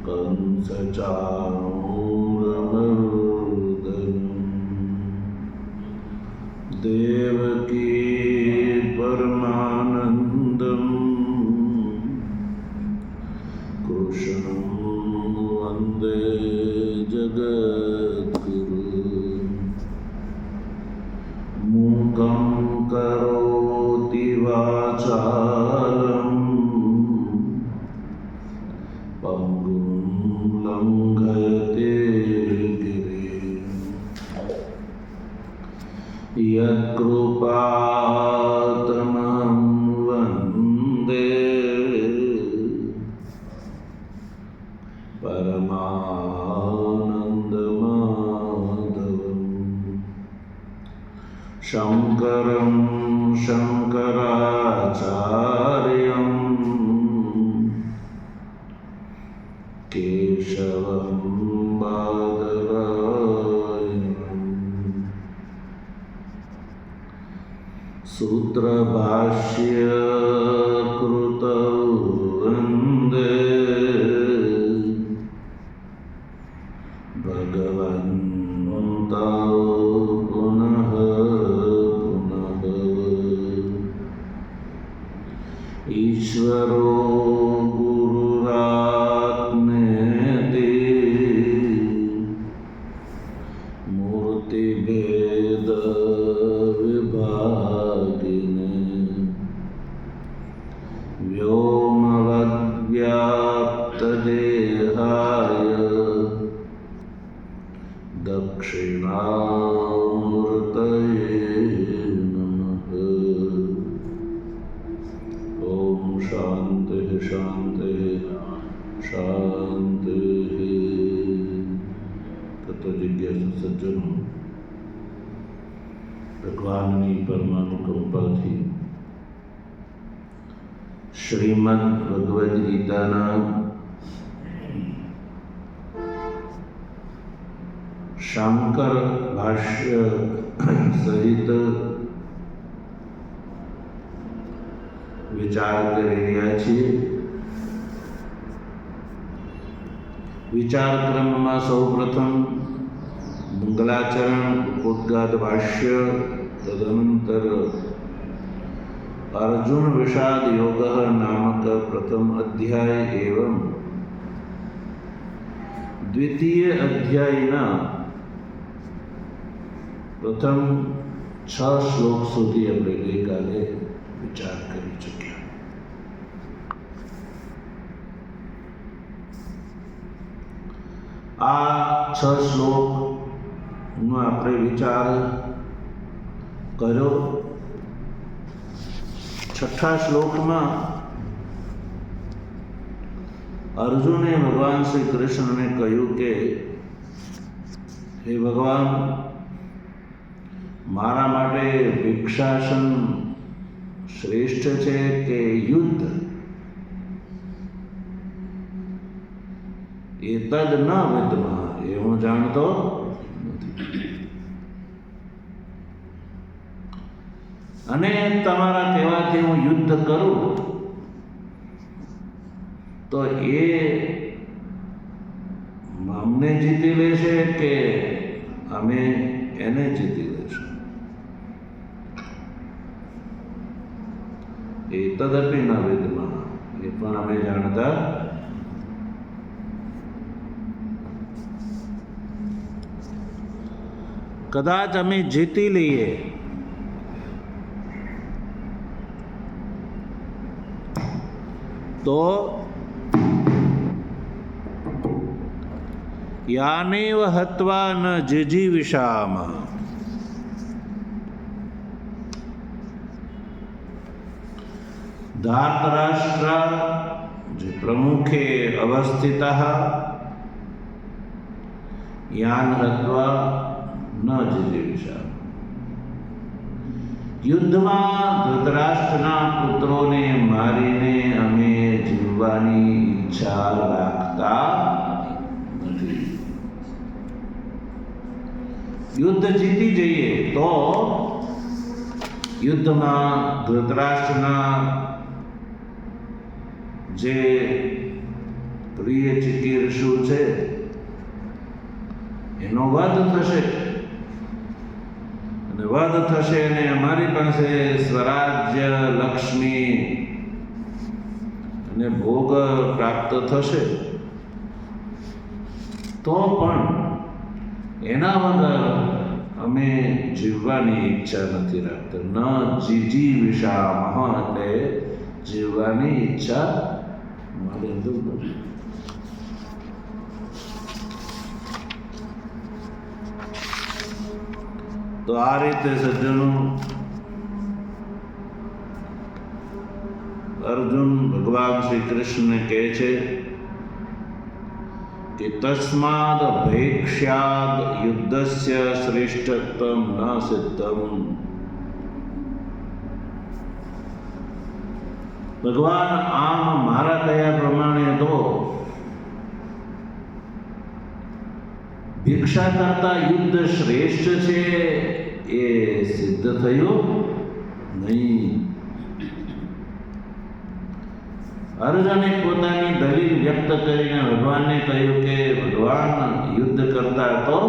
कंसचाणूरमर्दनम् देवकी परमानन्दम् कृष्णं वन्दे जगद्गुरुम् मूकं करोति वाचालम् पङ्गुं लङ्घयते गिरिं यत्कृपातमं वन्दे परमानन्दमाधवम् शङ्करं शङ्कराचार्यं केशवं बादरायणं सूत्रभाष्यकृतौ वन्दे भगवन्तौ पुनः पुनः ईश्वरो गुरुरात्मेति मूर्तिभेदविभागिने व्योमवद्व्याप्तदेहाय दक्षिणामूर्तये नमः। ॐ शान्तिः शान्तिः शान्तिः। तत्वजिज्ञासु सज्जनो, ભગવાનની પરમાનુકંપાથી શ્રીમદ ભગવદ્ ગીતાના શાંકર ભાષ્ય સહિત વિચાર કરી રહ્યા છીએ. વિચાર ક્રમમાં સૌપ્રથમ મંગલાચરણ ઉદ્ગાદ ભાષ્ય, તદનંતર अर्जुन विषाद योग नामक प्रथम अध्याय एवं द्वितीय अध्यायना प्रथम 6 श्लोक सुधी આપણે ગઈકાલે વિચાર કરી ચૂક્યા. આ 6 શ્લોકનો આપણે વિચાર કર્યો. छठा श्लोक में अर्जुने भगवान श्री कृष्ण ने कहू के हे भगवान, मारा माटे भिक्षासन श्रेष्ठ है के युद्ध? एतद न विद्मः, ए हूँ जानतो અને તમારા કહેવાથી હું યુદ્ધ કરું તો એ અમને જીતી લેશે કે અમે એને જીતી લેશું? એ તદપી ન વિદ્મઃ, એ પણ અમે જાણતા. કદાચ અમે જીતી લઈએ तो यानेव हत्वा न जिजीविषामः. धार्तराष्ट्र जो प्रमुखे अवस्थितः यान हत्वा न जिजीविषामः. युद्धમાં ધૃતરાષ્ટ્રના પુત્રોને મારીને અમે જીવવાની ઈચ્છા રાખતા નથી. યુદ્ધ જીતી જઈએ તો યુદ્ધમાં ધૃતરાષ્ટ્રના જે પ્રિય ચિકીર્ષુ છે એનો વધ થશે, અને વધ થશે અને અમારી પાસે સ્વરાજ્ય, લક્ષ્મી અને ભોગ પ્રાપ્ત થશે, તો પણ એના વગર અમે જીવવાની ઈચ્છા નથી રાખતા. ન જીજીવિષામઃ એટલે જીવવાની ઈચ્છા મારી અંદર નથી. તો આ રીતે સજ્જનો અર્જુન ભગવાન શ્રી કૃષ્ણને કહે છે કે તસ્માદ ભૈક્ષ્યાદ યુદ્ધસ્ય શ્રેષ્ઠત્વમ ન સિદ્ધમ. ભગવાન આમ મારા કયા પ્રમાણે તો ભિક્ષા કરતા યુદ્ધ શ્રેષ્ઠ છે એ સિદ્ધ થયું નહીં. અર્જુને પોતાની દલીલ વ્યક્ત કરીને ભગવાનને કહ્યું કે ભગવાન યુદ્ધ કરતા તો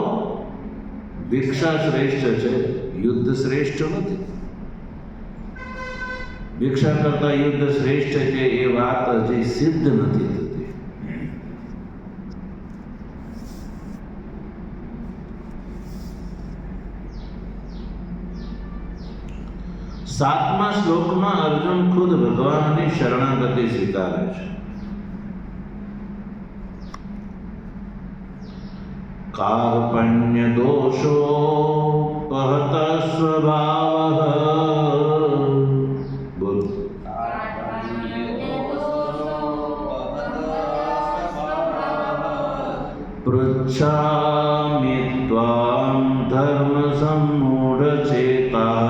ભિક્ષા શ્રેષ્ઠ છે, યુદ્ધ શ્રેષ્ઠ નથી. ભિક્ષા કરતા યુદ્ધ શ્રેષ્ઠ છે એ વાત હજી સિદ્ધ નથી થતી. સાતમા શ્લોકમાં અર્જુન ખુદ ભગવાનની શરણાગતિ સ્વીકારે છે. કાર્પણ્ય દોષો પહત સ્વભાવ. બોલો. પૃચ્છામિ ત્વાં ધર્મ સમ્મૂઢ ચેતા.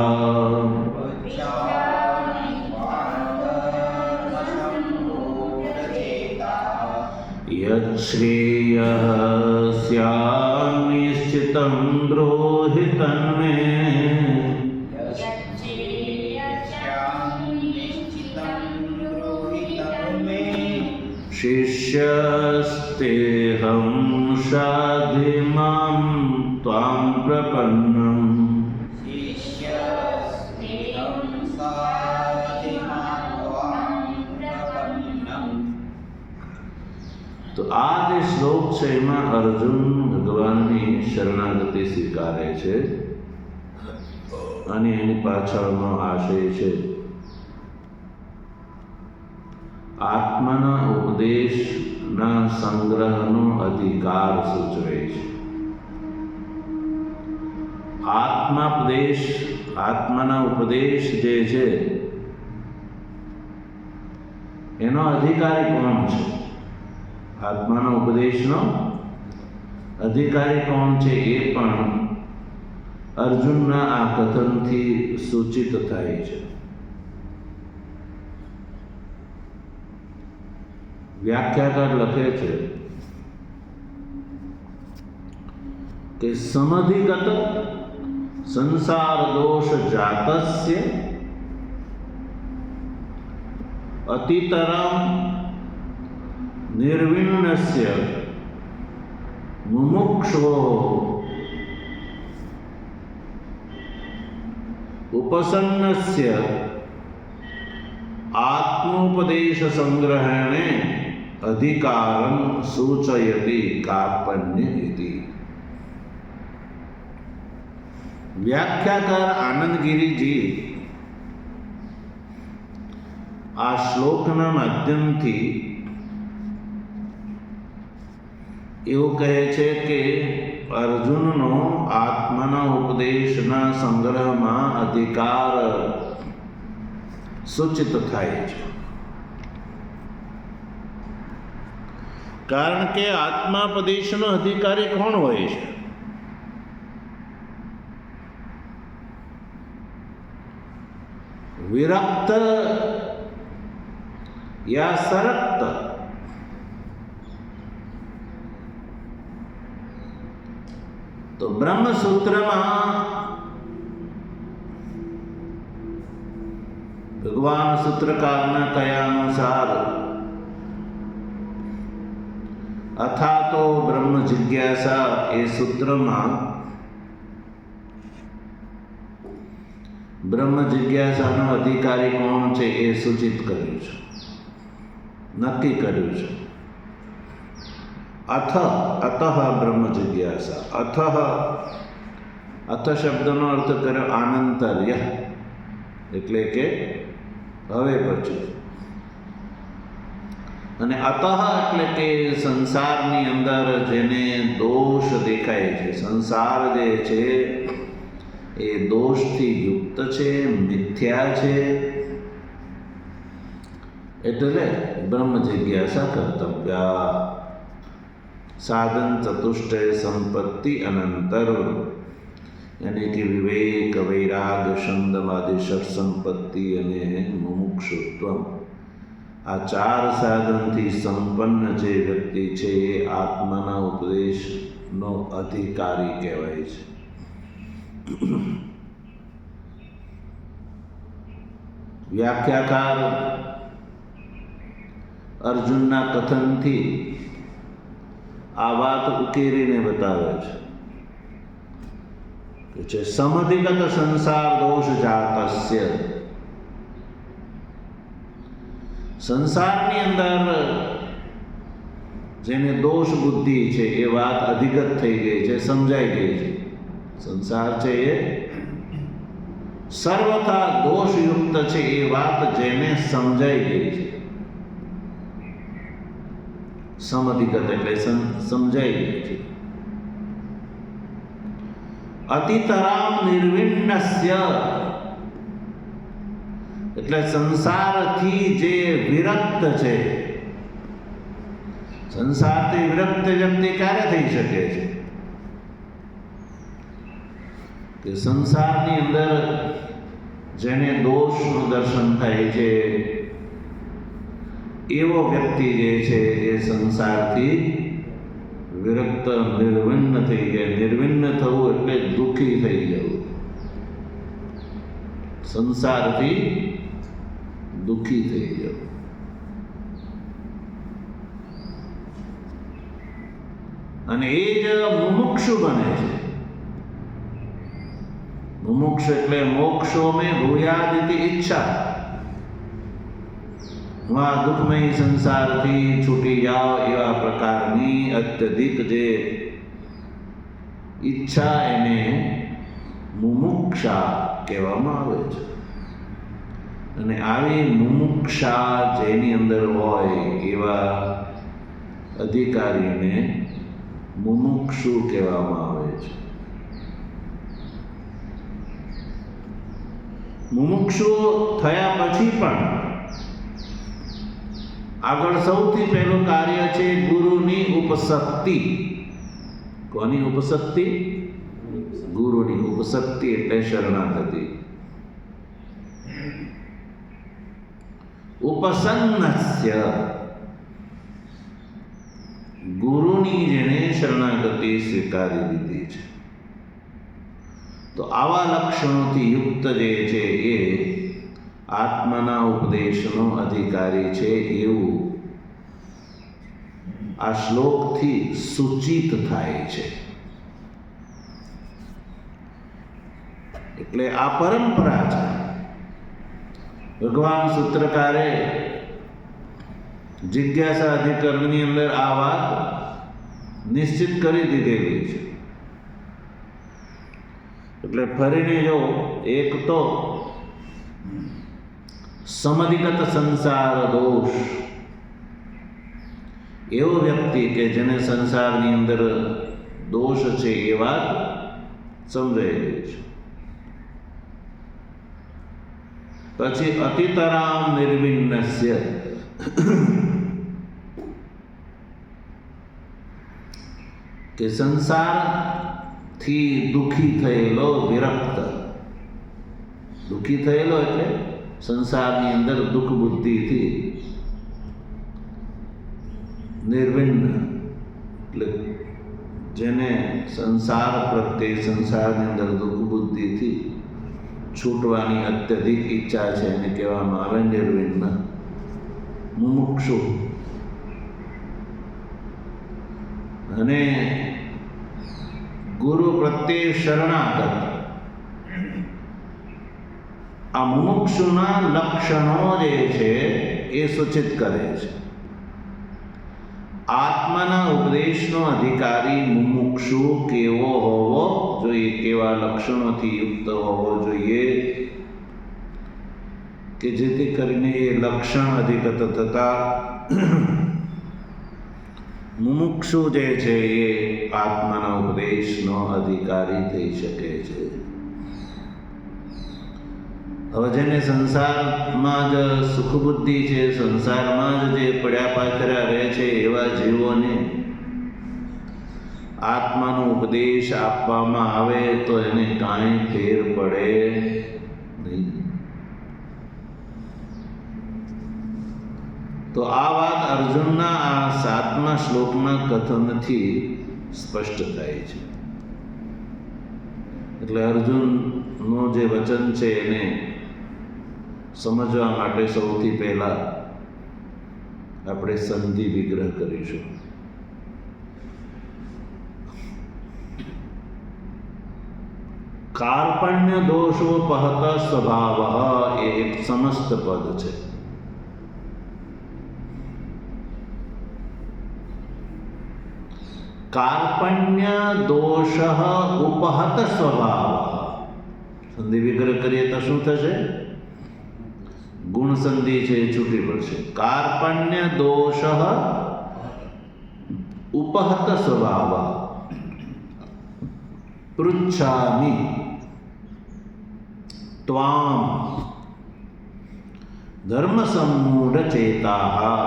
યચ્છ્રેયઃ સ્યાન્નિશ્ચિतं બ્રૂહિ તન્મે. શિષ્યસ્તેહં શાધિ માં ત્વાં પ્રપન્નં. તો આ જે શ્લોક છે એમાં અર્જુન ભગવાનની શરણાગતિ સ્વીકારે છે અને એની પાછળનો આશય છે આત્માના ઉપદેશના સંગ્રહનો અધિકાર સૂચવે છે. આત્માના ઉપદેશ જે છે એનો અધિકારી કોણ છે? આત્માનો ઉપદેશનો અધિકારી કોણ છે એ પણ અર્જુનના આ કથનથી સૂચિત થાય છે. વ્યાખ્યાકાર લખે છે કે સમધિગત સંસાર દોષ જાતસ્ય અતિતરમ નિર્વિણ્ણસ્ય મુમુક્ષો ઉપસન્નસ્ય આત્મોપદેશ સંગ્રહણે અધિકારં સૂચયતિ કાર્પણ્ય ઇતિ. વ્યાખ્યાકાર આનંદગીરીજી આ શ્લોકના માધ્યમથી એવું કહે છે કે અર્જુનનો આત્માના ઉપદેશના સંગ્રહમાં અધિકાર સૂચિત થાય છે. કારણ કે આત્માપદેશનો અધિકારી કોણ હોય છે? વિરક્ત યા સરક્ત. તો બ્રહ્મસૂત્રમાં ભગવાન સૂત્રકારના કયા અનુસાર અથા તો બ્રહ્મ જિજ્ઞાસા એ સૂત્રમાં બ્રહ્મ જિજ્ઞાસાનો અધિકારી કોણ છે એ સૂચિત કર્યું છે, નક્કી કર્યું છે. અથ અતઃ બ્રહ્મ જિજ્ઞાસા. અથ શબ્દનો અર્થ કર્યો આનંતર્ય, એટલે કે હવે પછી. અને અતઃ એટલે કે સંસારની અંદર જેને દોષ દેખાય છે, સંસાર જે છે એ દોષથી યુક્ત છે, મિથ્યા છે, એટલે બ્રહ્મ જિજ્ઞાસા કર્તવ્યા. સાધન ચતુષ્ટય સંપત્તિ અનંતર, યાની કે વિવેક, વૈરાગ, છંદમાદિ ષટ સંપત્તિ અને મુમુક્ષુત્વ, આ ચાર સાધનથી સંપન્ન જે વ્યક્તિ છે એ આત્માના ઉપદેશનો અધિકારી કહેવાય છે. વ્યાખ્યાકાર અર્જુનના કથનથી આ વાત ઉકેરીને બતાવે છે સમધિગત સંસાર દોષ જાતસ્ય. સંસારની અંદર જેને દોષ બુદ્ધિ છે એ વાત અધિગત થઈ ગઈ છે, સમજાઈ ગઈ છે. સંસાર છે એ સર્વથા દોષયુક્ત છે એ વાત જેને સમજાઈ ગઈ છે. સમધિગત એટલે સમજાઈ ગઈ છે. અતિતરામ નિર્વિણ્ણસ્ય એટલે સંસારથી જે વિરક્ત છે. સંસારથી વિરક્ત વ્યક્તિ ક્યારે થઈ શકે છે? કે સંસારની અંદર જેને દોષનું દર્શન થાય છે એવો વ્યક્તિ જે છે એ સંસારથી વિરક્ત, નિર્વિન્ન થઈ જાય. નિર્વિન્ન થવું એટલે દુઃખી થઈ જવું, સંસારથી દુઃખી થઈ જવું. અને એ જ મુમુક્ષુ બને છે. મુમુક્ષ એટલે મોક્ષો મેં ભૂયાદિતિ ઈચ્છા. હું આ દુઃખમય સંસારથી છૂટી જાઓ એવા પ્રકારની અત્યધિક જે ઈચ્છા એને મુમુક્ષા કહેવામાં આવે છે. અને આવી મુમુક્ષા જેની અંદર હોય એવા અધિકારીને મુમુક્ષુ કહેવામાં આવે છે. મુમુક્ષુ થયા પછી પણ આગળ સૌથી પહેલું કાર્ય છે ગુરુની ઉપસક્તિ. કોની ઉપસક્તિ? ગુરુની ઉપસક્તિ એટલે શરણાગતિ. ઉપસન્નસ્ય ગુરુની જેને શરણાગતિ સ્વીકારી લીધી છે. તો આવા લક્ષણોથી યુક્ત જે છે એ આત્માના ઉપદેશનો અધિકારી છે એવું આ શ્લોકથી સૂચિત થાય છે. એટલે આ પરંપરા છે. ભગવાન સૂત્રકારે જિજ્ઞાસા અધિકરણની અંદર આ વાત નિશ્ચિત કરી દીધેલી છે. એટલે ફરીને જો એક તો સમધિગત સંસાર દોષ, એવો વ્યક્તિ કે જેને સંસારની અંદર દોષ છે એ વાત સમજાઈ ગઈ છે. પછી અતિતરામ નિર્વિન્નસ્ય કે સંસારથી દુઃખી થયેલો, વિરક્ત. દુઃખી થયેલો એટલે સંસારની અંદર દુઃખ બુદ્ધિથી નિર્વિન્ન, એટલે જેને સંસાર પ્રત્યે, સંસારની અંદર દુઃખ બુદ્ધિથી છૂટવાની અત્યધિક ઈચ્છા છે એને કહેવામાં આવે નિર્વિન્ન, મુમુક્ષુ. અને ગુરુ પ્રત્યે શરણાગત. આ મુમુક્ષુના લક્ષણો જે છે એ સૂચિત કરે છે. આત્માના ઉપદેશનો અધિકારી મુમુક્ષુ કેવો હોવો જોઈએ, કેવા લક્ષણોથી યુક્ત હોવો જોઈએ કે જેથી કરીને એ લક્ષણ અધિગત થતા મુમુક્ષુ જે છે એ આત્માના ઉપદેશનો અધિકારી થઈ શકે છે. હવે જેને સંસારમાં જ સુખ બુદ્ધિ છે, સંસારમાં જ જે પડ્યા પાથર્યા રહે છે એવા જીવોને આત્માનો ઉપદેશ આપવામાં આવે તો એને કાંઈ ફેર પડે નહીં. તો આ વાત અર્જુનના આ 7મા શ્લોકના કથનથી સ્પષ્ટ થાય છે. એટલે અર્જુનનું જે વચન છે એને સમજવા માટે સૌથી પહેલા આપણે સંધિ વિગ્રહ કરીશું. કાર્પણ્ય દોષોપહત સ્વભાવ એ એક સમસ્ત પદ છે. કાર્પણ્ય દોષ ઉપહત સ્વભાવ. સંધિ વિગ્રહ કરીએ તો શું થશે? ગુણ સંધિ છે એ છૂટી પડશે. કાર્પણ્ય દોષ ઉપહત સ્વભાવ પૃચ્છામિ ત્વામ ધર્મ સમ્મૂઢ ચેતા.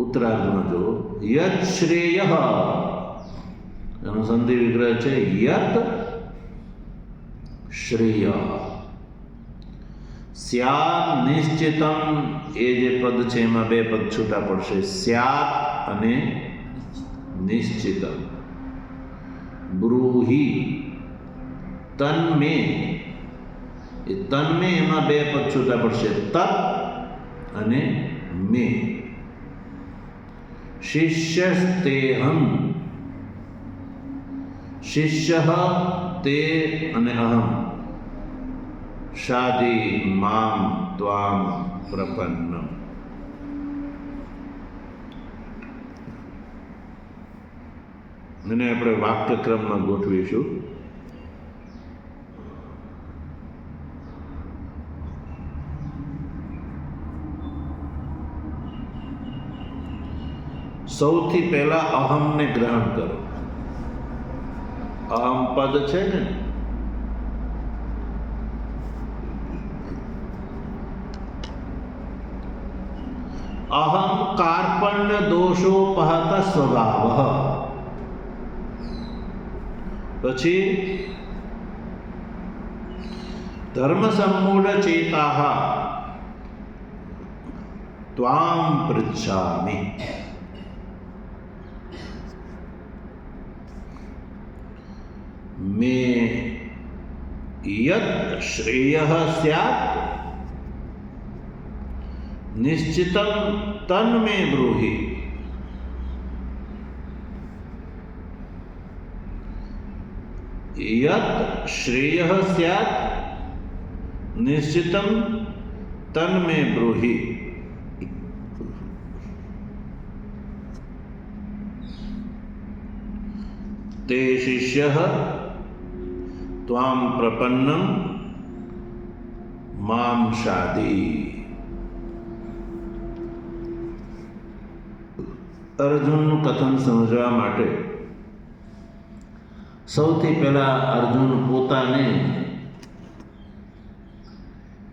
ઉત્તરાર્ધમાં જો યત શ્રેય એનો સંધિ વિગ્રહ છે યત શ્રેય. સ્યાત નિશ્ચિતમ એ જે પદ છે એમાં 2 પદ છૂટા પડશે, સ્યાત અને નિશ્ચિતમ. બ્રૂહી તન્મે, એ તન્મે એમાં 2 પદ છૂટા પડશે, તત અને મે. શિષ્યસ્તેહમ, શિષ્ય તે અને અહમ. શાદી મામ ત્વામ પ્રપન્નમ. એને આપણે વાક્યક્રમમાં ગોઠવીશું. સૌથી પહેલા અહમને ગ્રહણ કરો. અહમ પદ છે ને, અહમ કાર્પણ્ય દોષોપહત સ્વભાવ. પછી ધર્મ સમ્મૂઢ ચેતા ત્વામ પૃચ્છામિ. મે યત શ્રેયઃ સ્યાત નિશ્ચિતમ તન્મે બ્રૂહિ. યત શ્રેયઃ સ્યાત નિશ્ચિતમ તન્મે બ્રૂહિ. તે શિષ્યઃ ત્વામ પ્રપન્નમ મામ શાદી. અર્જુનનું કથન સમજવા માટે સૌથી પહેલા અર્જુન પોતાને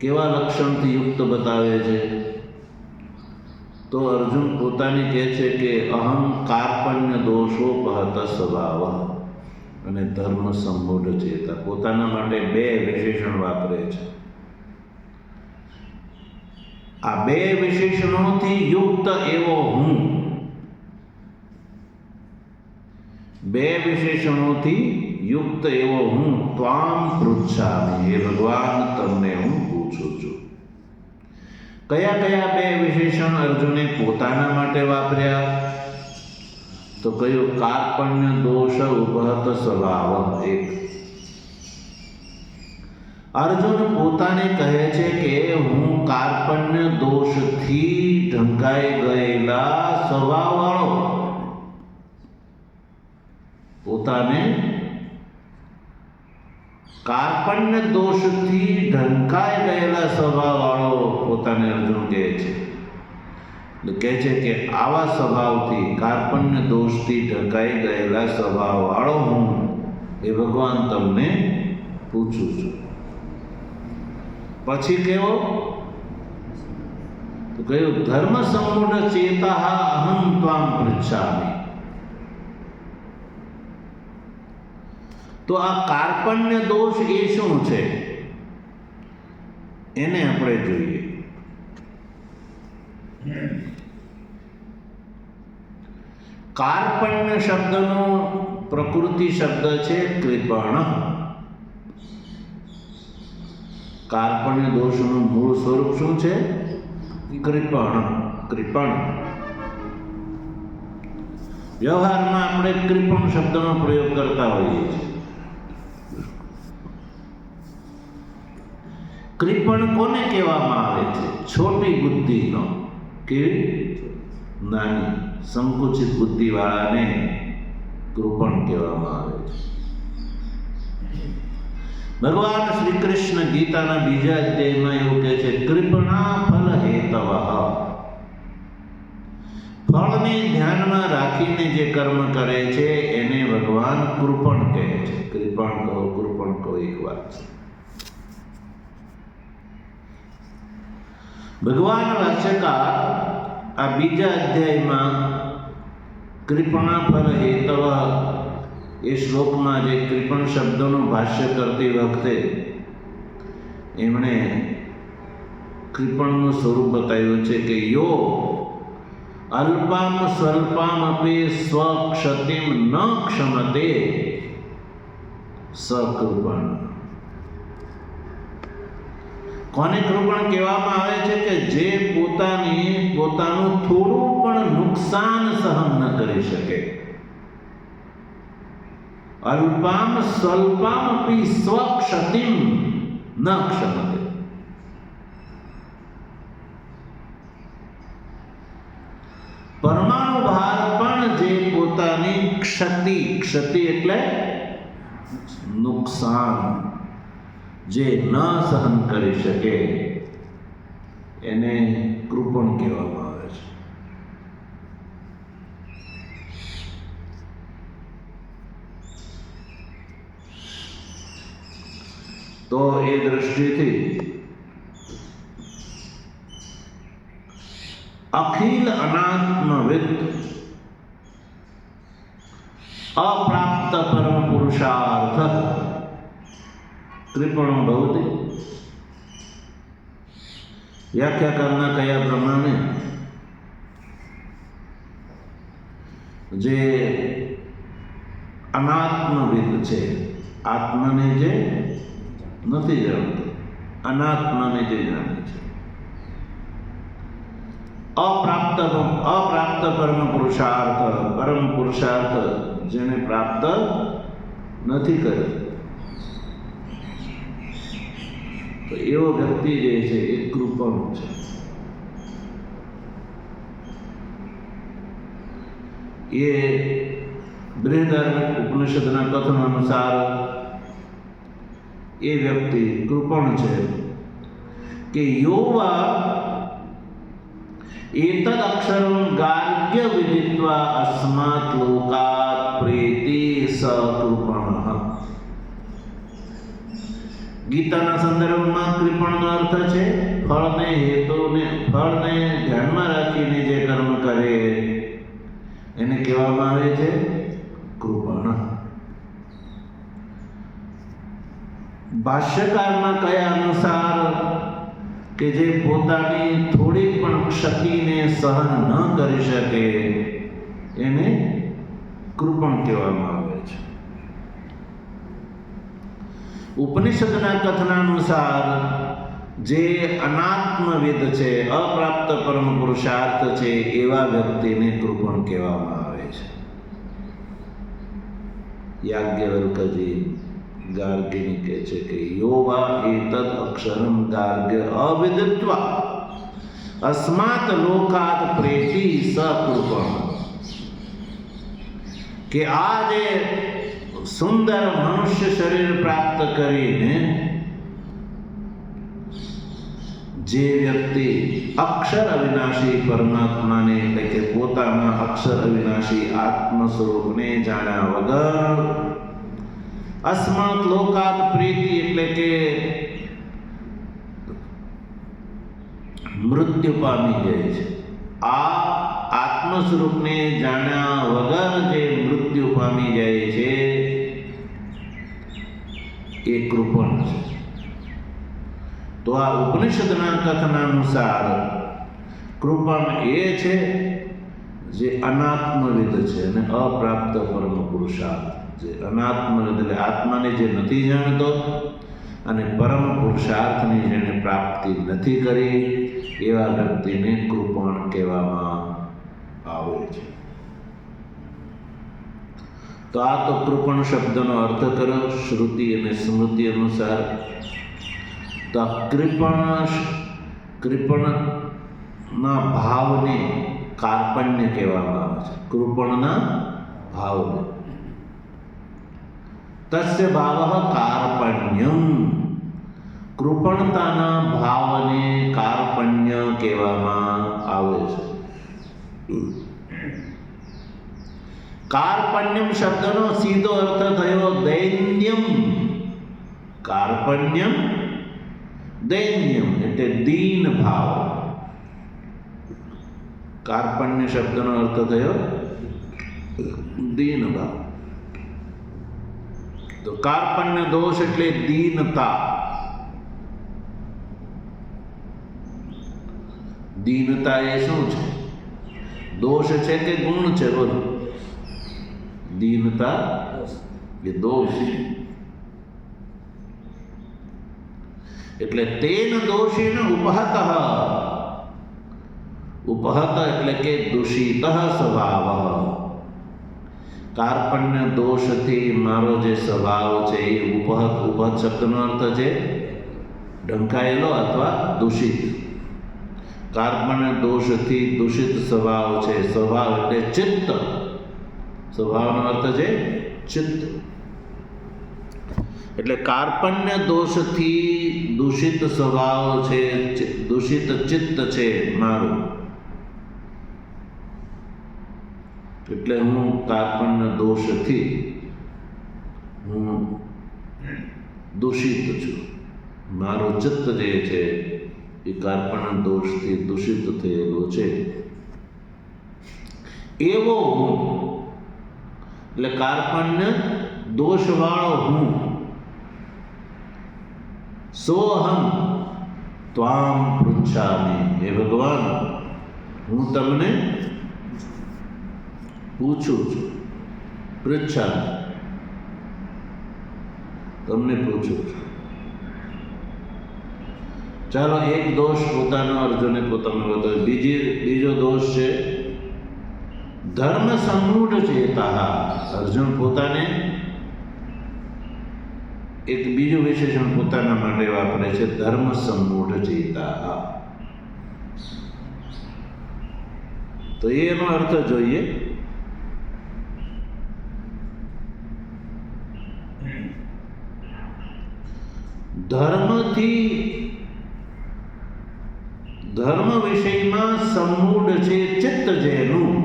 કેવા લક્ષણથી યુક્ત બતાવે છે? તો અર્જુન પોતાને કહે છે કે અહમ કાર્પણ્ય દોષોપહત સ્વભાવ અને ધર્મ સમ્મૂઢ ચેતા. પોતાના માટે 2 વિશેષણ વાપરે છે. આ 2 વિશેષણોથી યુક્ત એવો હું, 2 વિશેષણોથી યુક્ત એવો હું ત્વામ પૃચ્છામિ. હે ભગવાન, તમને હું પૂછું છું. કયા કયા બે વિશેષણ અર્જુને પોતાના માટે વાપર્યા? તો કયું? કાર્પણ્ય દોષ ઉપહત સ્વભાવ. એક, અર્જુન પોતાને કહે છે કે હું કાર્પણ્ય દોષથી ઢંકાઈ ગયેલા સ્વભાવવાળો, પોતાને કાર્પણ્ય દોષથી ઢંકાઈ ગયેલા સ્વભાવવાળો પોતાને અર્જુન કહે છે. કહે છે કે આવા સ્વભાવથી, કાર્પણ્ય દોષથી ઢંકાઈ ગયેલા સ્વભાવવાળો હું એ ભગવાન તમને પૂછું છું. પછી કેવો? તો કહ્યું ધર્મ સમૂઢ ચેતા અહં ત્વામ પૃચ્છામિ. તો આ કાર્પણ્ય દોષ એ શું છે એને આપણે જોઈએ. કાર્પણ્ય શબ્દનો પ્રકૃતિ શબ્દ છે કૃપણ. કાર્પણ્ય દોષનું મૂળ સ્વરૂપ શું છે? કૃપણ. કૃપણ. વ્યવહારમાં આપણે કૃપણ શબ્દનો પ્રયોગ કરતા હોઈએ છીએ. કૃપણ કોને કહેવામાં આવે છે? છોટી બુદ્ધિનો. કેવી? નાની સંકુચિત બુદ્ધિવાળાને કૃપણ કહેવામાં આવે છે. ભગવાન શ્રી કૃષ્ણ ગીતાના બીજા અધ્યાયમાં એવું કહે છે, કૃપણા ફલ હેતવ. ફળને ધ્યાનમાં રાખીને જે કર્મ કરે છે એને ભગવાન કૃપણ કહે છે. કૃપણ કહો, કૃપણ કહો એક વાત છે. ભગવાન વાચકા આ બીજા અધ્યાયમાં કૃપણા ફલ હેતવ એ શ્લોકમાં જે કૃપણ શબ્દનું ભાષ્ય કરતી વખતે એમણે કૃપણનું સ્વરૂપ બતાવ્યું છે કે યો અલ્પામ સ્વલ્પામ અપી સ્વક્ષતિમ ન ક્ષમતે સકૃપણ. કોને કૃપણ કહેવામાં આવે છે? કે જે પોતાનું થોડું પણ નુકસાન સહન ન કરી શકે. અલ્પામ સ્વલ્પામ અપી સ્વક્ષતિમ ન ક્ષમતે. પરમાણુ ભાર પણ જે પોતાની ક્ષતિ એટલે નુકસાન જે ન સહન કરી શકે એને કૃપણ કહેવામાં આવે છે. તો એ દ્રષ્ટિથી અખિલ અનાત્મવિદ અપ્રાપ્ત પરમ પુરુષાર્થ કૃપણો ભવતિ. વ્યાખ્યાકારના કયા પ્રમાણે જે અનાત્મવિદ છે, આત્માને જે નથી જાણતો, અનાત્માને જે જાણે છે, અપ્રાપ્ત પરમ પુરુષાર્થ જેને પ્રાપ્ત નથી કર્યો, તો એવો વ્યક્તિ જે છે એ કૃપણ છે. એ બૃહદારણ્યક ઉપનિષદના કથન અનુસાર એ વ્યક્તિ કૃપણ છે કે યોવા એતદ અક્ષરમ ગાર્ગ્ય વિદિત્વા અસ્માત લોકાત પ્રેતિ સકૃપણઃ. ગીતાના સંદર્ભમાં કૃપણનો અર્થ છે ફળને ધ્યાનમાં રાખીને જે કર્મ કરે એને કહેવામાં આવે છે કૃપણ. ભાષ્યકારના કયા અનુસાર કે જે પોતાની થોડી પણ ક્ષતિને સહન ન કરી શકે એને કૃપણ કહેવામાં આવે છે. ઉપનિષદના કથનાનુસાર જે અનાત્મવિદ છે, અપ્રાપ્ત પરમ પુરુષાર્થ છે, એવા વ્યક્તિને કૃપણ કહેવામાં આવે છે. યાજ્ઞવલ્કજી ગાર્ગીની કહે છે કે યોવા એતદ અક્ષરમ ગાર્ગ્ય અવિદિત્વા અસ્માત લોકાત પ્રેતિ સકૃપણ, કે આ જે સુંદર મનુષ્ય શરીર પ્રાપ્ત કરીને જે વ્યક્તિ અક્ષર અવિનાશી પરમાત્માને એટલે કે પોતાના અક્ષર અવિનાશી આત્મ સ્વરૂપને જાણ્યા વગર અસ્માત લોકાત પ્રીતિ એટલે કે મૃત્યુ પામી જાય છે. આ આત્મ સ્વરૂપને જાણ્યા વગર જે મૃત્યુ પામી જાય છે એ કૃપણ છે. તો આ ઉપનિષદના કથનાનુસાર કૃપણ એ છે જે અનાત્મવિદ છે અને અપ્રાપ્ત પરમ પુરુષાર્થ. જે અનાત્મવિદ એટલે આત્માને જે નથી જાણતો અને પરમ પુરુષાર્થની જેને પ્રાપ્તિ નથી કરી એવા વ્યક્તિને કૃપણ કહેવામાં આવે છે. તો આ તો કૃપણ શબ્દનો અર્થ કરો શ્રુતિ અને સ્મૃતિ અનુસાર. તો કૃપણના ભાવને કાર્પણ્ય કહેવામાં આવે છે. કૃપણના ભાવને તસ્ય ભાવ કાર્પણ્યમ, કૃપણતાના ભાવને કાર્પણ્ય કહેવામાં આવે છે. કાર્પણ્યમ શબ્દનો સીધો અર્થ થયો દૈન્યમ. કાર્પણ્યમ દૈન્યમ એટલે દીન ભાવ. કાર્પણ્ય શબ્દનો અર્થ થયો દીન ભાવ. તો કાર્પણ્ય દોષ એટલે દીનતા. દીનતા એ શું છે? દોષ છે કે ગુણ છે? બોલો. દીનતા એ દોષ. એટલે તેન દોષેન ઉપહત. ઉપહત એટલે કે દૂષિત સ્વભાવ. કાર્પણ્ય દોષથી મારો જે સ્વભાવ છે એ ઉપહત. ઉપહત શબ્દનો અર્થ છે ઢંકાયેલો અથવા દૂષિત. કાર્પણ્ય દોષથી દૂષિત સ્વભાવ છે. સ્વભાવ એટલે ચિત્ત. સ્વભાવનો અર્થ છે ચિત્ત. એટલે કાર્પણ્ય દોષથી દૂષિત સ્વભાવ છે, દૂષિત ચિત્ત છે મારું. એટલે હું કાર્પણ્ય દોષથી હું દૂષિત છું. મારું ચિત્ત જે છે એ કાર્પણ્ય દોષથી દૂષિત થયેલું છે. એવો હું એટલે કાર્પણ્ય દોષવાળો હું. સોહમ ત્વામ પૃચ્છામિ. હે ભગવાન, હું તમને પૂછું છું. પૃચ્છામિ તમને પૂછું છું. ચાલો એક દોષ પોતાનો અર્જુને પોતાનો બતાવ્યો. બીજો દોષ છે ધર્મ સંમૂઢ ચેતા. અર્જુન પોતાને એક બીજું વિશેષણ પોતાના માટે વાપરે છે, ધર્મ સંમૂઢ ચેતા. તો એનો અર્થ જોઈએ. ધર્મથી ધર્મ વિષયમાં સંમૂઢ છે ચિત્ત જેનું.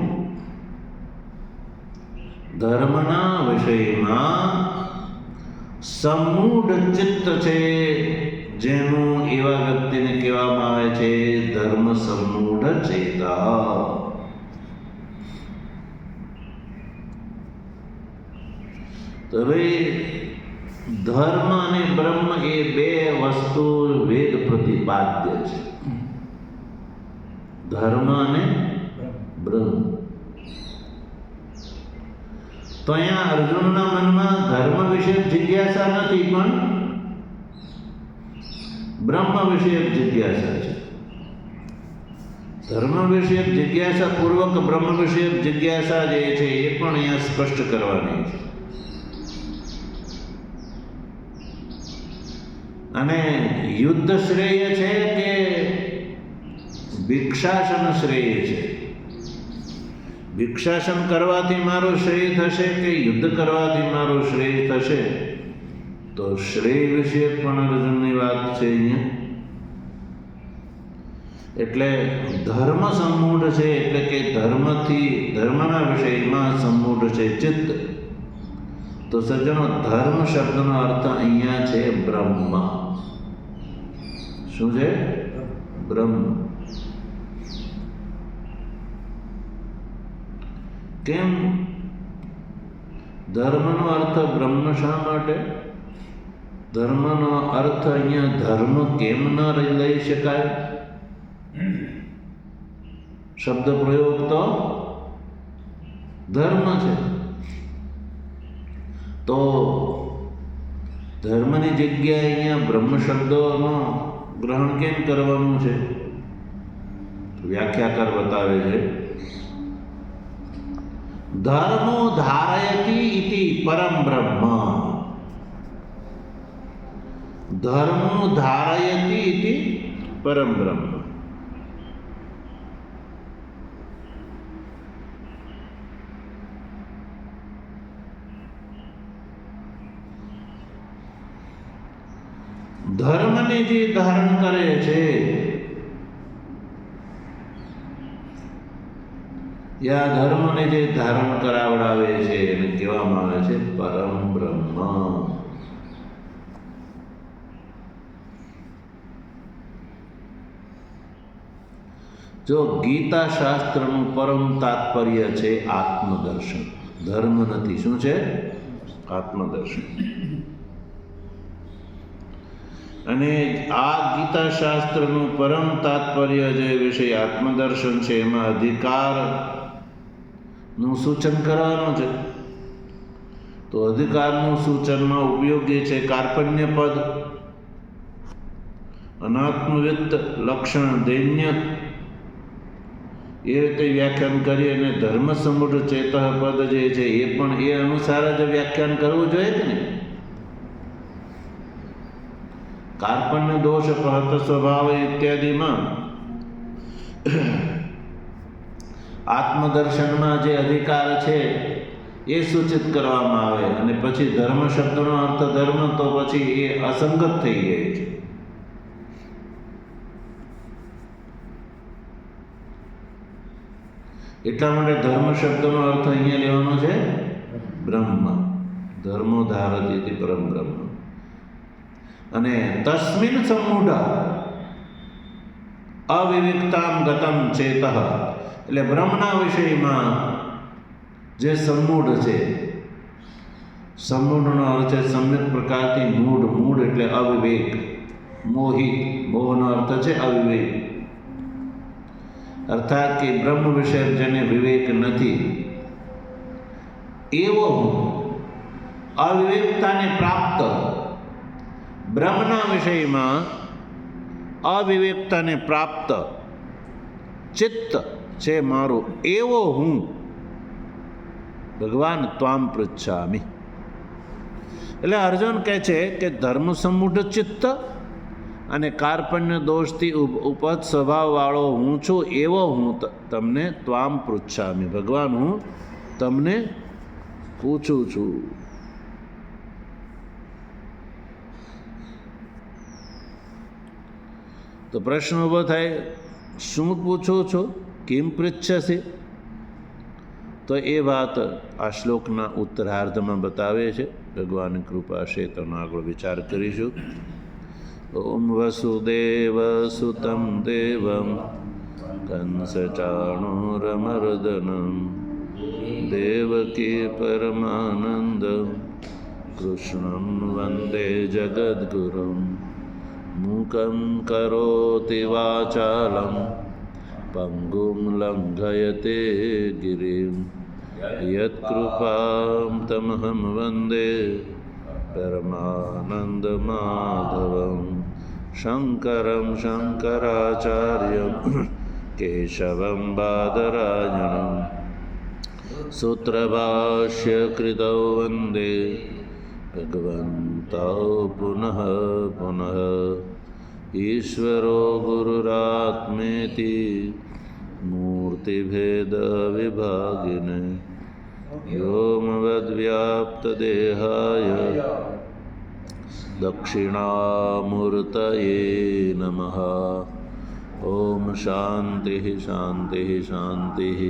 ધર્મના વિષયમાં સંમૂઢ ચિત્ત છે જેનું, એવા વ્યક્તિને કહેવામાં આવે છે ધર્મ સંમૂઢ ચેતા. તો હવે ધર્મ અને બ્રહ્મ એ બે વસ્તુ વેદ પ્રતિપાદ્ય છે. ધર્મ અને બ્રહ્મ. તો અહીંયા અર્જુનના મનમાં ધર્મ વિશે જિજ્ઞાસા નથી, પણ બ્રહ્મ વિષયક જિજ્ઞાસા છે. ધર્મ વિષયક જિજ્ઞાસા પૂર્વક બ્રહ્મ વિષયક જિજ્ઞાસા જે છે એ પણ અહીંયા સ્પષ્ટ કરવાની છે. અને યુદ્ધ શ્રેય છે કે ભિક્ષાસન શ્રેય છે? ભિક્ષાસન કરવાથી મારું શ્રેય થશે કે યુદ્ધ કરવાથી મારું શ્રેય થશે? તો શ્રેય વિશે પણ અર્જુનની વાત છે અહીંયા. એટલે ધર્મ સંમૂઢ છે, એટલે કે ધર્મના વિષયમાં સંમૂઢ છે ચિત્ત. તો સજ્જનો, ધર્મ શબ્દનો અર્થ અહીંયા છે બ્રહ્મ. શું છે? બ્રહ્મ. કેમ ધર્મનો અર્થ બ્રહ્મ શા માટે? ધર્મનો અર્થ અહીંયા ધર્મ કેમ ન લઈ શકાય? શબ્દ પ્રયોગ તો ધર્મ છે. તો ધર્મની જગ્યાએ અહીંયા બ્રહ્મ શબ્દનો ગ્રહણ કેમ કરવાનું છે? વ્યાખ્યાકાર બતાવે છે, ધર્મો ધારયતિ ઇતિ પરમ બ્રહ્મ. ધર્મો ધારયતિ ઇતિ પરમ બ્રહ્મ. ધર્મને જે ધારણ કરે છે યા ધર્મને જે ધારણ કરાવડાવે છે એને કહેવામાં આવે છે પરમ બ્રહ્મ. જો ગીતા શાસ્ત્રનું પરમ તાત્પર્ય છે આત્મદર્શન, ધર્મ નથી. શું છે? આત્મદર્શન. અને આ ગીતા શાસ્ત્રનું પરમ તાત્પર્ય જે વિષય આત્મદર્શન છે એમાં અધિકારનું સૂચન કરવાનું છે. તો અધિકારનું સૂચનમાં ઉપયોગી છે કાર્પણ્ય પદ, અનાત્મવિત્ત, લક્ષણ, દૈન્ય, એ રીતે વ્યાખ્યાન કરી. અને ધર્મ સમૂઢ ચેતઃ પદ જે છે એ પણ એ અનુસાર જ વ્યાખ્યાન કરવું જોઈએ કે નહીં? કાર્પણ્ય દોષ, પહત સ્વભાવ ઇત્યાદિમાં આત્મદર્શનમાં જે અધિકાર છે એ સૂચિત કરવામાં આવે. અને પછી ધર્મ શબ્દનો અર્થ ધર્મ, તો પછી એ અસંગત થઈ જાય છે. એટલા માટે ધર્મ શબ્દનો અર્થ અહીંયા લેવાનો છે બ્રહ્મ. ધર્મો ધારયતિ ઇતિ પરમ બ્રહ્મ. અને તસ્મિન સમૂઢ અવિવિક્તામ ગતમ ચેતઃ, એટલે બ્રહ્મના વિષયમાં જે સમૂઢ છે, સમૂઢનો અર્થ છે સમ્યક પ્રકારથી મૂઢ. મૂઢ એટલે અવિવેક, મોહિત. મોહનો અર્થ છે અવિવેક. અર્થાત કે બ્રહ્મ વિષય જેને વિવેક નથી, એવો હું અવિવેકતાને પ્રાપ્ત, બ્રહ્મના વિષયમાં અવિવેકતાને પ્રાપ્ત ચિત્ત છે મારું, એવો હું ભગવાન ત્વામ પૃચ્છામિ. એટલે અર્જુન કહે છે કે ધર્મ સમૂઢ ચિત્ત અને કાર્પણ્ય દોષથી ઉપજ સ્વભાવવાળો હું છું, એવો હું તમને ત્વામ પૃચ્છામિ, ભગવાન હું તમને પૂછું છું. તો પ્રશ્ન ઊભો થાય, શું પૂછો છો? કેમ પૃચ્છસે? તો એ વાત આ શ્લોકના ઉત્તરાર્ધમાં બતાવે છે. ભગવાનની કૃપા છે તો આગળ વિચાર કરીશું. ઓમ વસુદેવ સુતમ દેવમ કંસચાણૂરમર્દનમ દેવકી પરમાનંદ કૃષ્ણં વંદે જગદ્ગુરુમ મૂકં કરોતિ વાચાલં પંગું લંઘયતે ગિરિં યત્કૃપાં તમહં વંદે પરમાનંદ માધવં शङ्करं शङ्कराचार्यं केशवं बादरायणं सूत्रभाष्यकृतौ वन्दे भगवन्तौ पुनः पुनः। ईश्वरो गुरुरात्मेति मूर्तिभेदविभागिने व्योमवद्व्याप्तदेहाय दक्षिणामूर्तये नमः। ॐ शान्तिः शान्तिः शान्तिः।